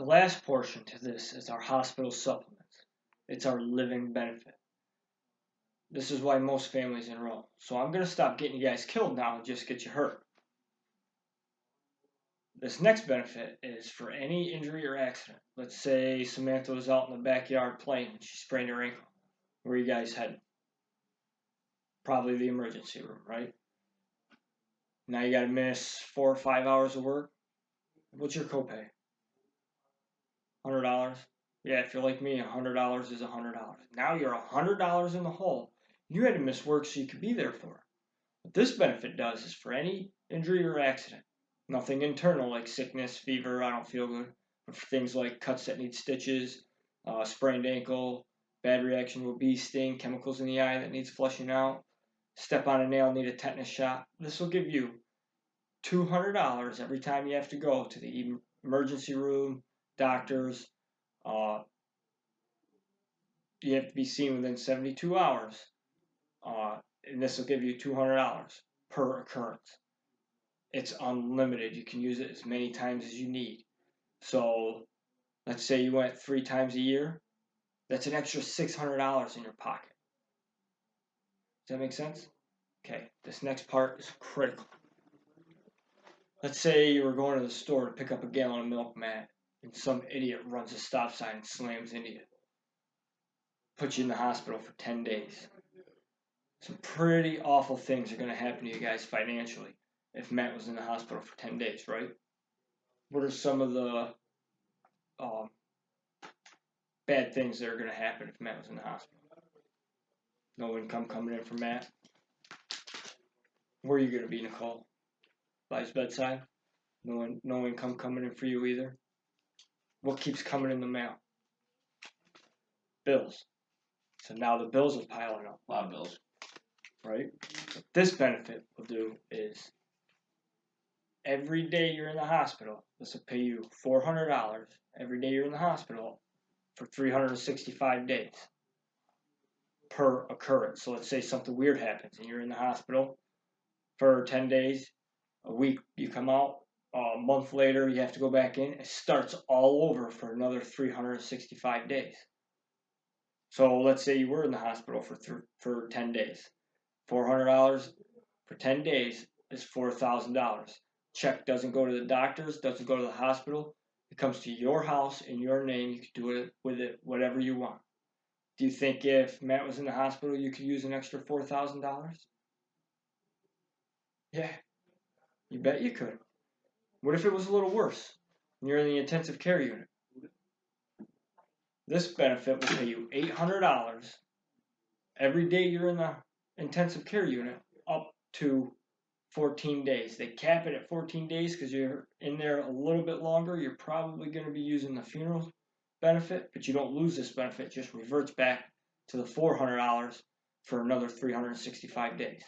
The last portion to this is our hospital supplements. It's our living benefit. This is why most families enroll. So I'm going to stop getting you guys killed now and just get you hurt. This next benefit is for any injury or accident. Let's say Samantha was out in the backyard playing and she sprained her ankle. Where are you guys heading? Probably the emergency room, right? Now you got to miss 4 or 5 hours of work. What's your copay? $100? Yeah, if you're like me, $100 is $100. Now you're $100 in the hole. You had to miss work so you could be there for her. What this benefit does is for any injury or accident, nothing internal like sickness, fever, I don't feel good, but for things like cuts that need stitches, sprained ankle, bad reaction to a bee sting, chemicals in the eye that needs flushing out, step on a nail, need a tetanus shot. This will give you $200 every time you have to go to the emergency room, doctors. You have to be seen within 72 hours, and this will give you $200 per occurrence. It's unlimited. You can use it as many times as you need. So let's say you went 3 times a year. That's an extra $600 in your pocket. Does that make sense? Okay, this next part is critical. Let's say you were going to the store to pick up a gallon of milk, Matt, and some idiot runs a stop sign and slams into you. Put you in the hospital for 10 days. Some pretty awful things are going to happen to you guys financially if Matt was in the hospital for 10 days, right? What are some of the bad things that are going to happen if Matt was in the hospital? No income coming in from Matt. Where are you going to be, Nicole? By his bedside? No income coming in for you either. What keeps coming in the mail? Bills. So now the bills are piling up. A lot of bills. Right? What this benefit will do is every day you're in the hospital, this will pay you $400 every day you're in the hospital for 365 days per occurrence. So let's say something weird happens and you're in the hospital for 10 days, a week you come out, a month later you have to go back in. It starts all over for another 365 days. So let's say you were in the hospital for 10 days. $400 for 10 days is $4,000. Check doesn't go to the doctors, doesn't go to the hospital. It comes to your house in your name. You can do it with it whatever you want. Do you think if Matt was in the hospital, you could use an extra $4,000? Yeah, you bet you could. What if it was a little worse and you're in the intensive care unit? This benefit will pay you $800 every day you're in the intensive care unit up to 14 days. They cap it at 14 days because you're in there a little bit longer. You're probably going to be using the funeral benefit, but you don't lose this benefit. It just reverts back to the $400 for another 365 days.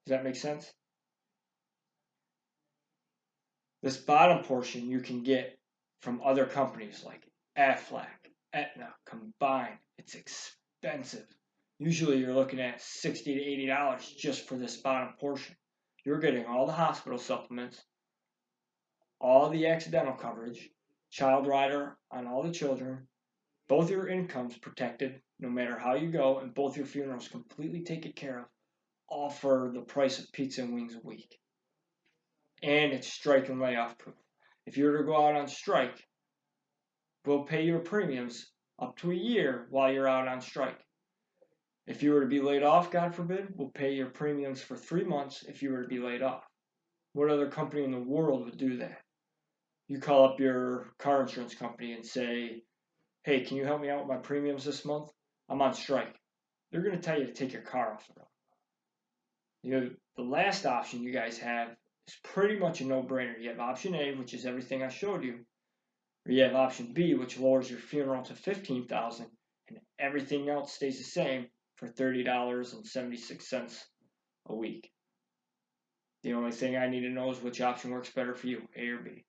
Does that make sense? This bottom portion you can get from other companies like Aflac, Aetna, combined. It's expensive. Usually you're looking at $60 to $80 just for this bottom portion. You're getting all the hospital supplements, all the accidental coverage, child rider on all the children, both your incomes protected no matter how you go, and both your funerals completely taken care of, all for the price of pizza and wings a week. And it's strike and layoff proof. If you were to go out on strike, we'll pay your premiums up to a year while you're out on strike. If you were to be laid off, God forbid, we'll pay your premiums for 3 months if you were to be laid off. What other company in the world would do that? You call up your car insurance company and say, hey, can you help me out with my premiums this month? I'm on strike. They're going to tell you to take your car off the road. You know, the last option you guys have is pretty much a no-brainer. You have option A, which is everything I showed you, or you have option B, which lowers your funeral to $15,000, and everything else stays the same for $30.76 a week. The only thing I need to know is which option works better for you, A or B.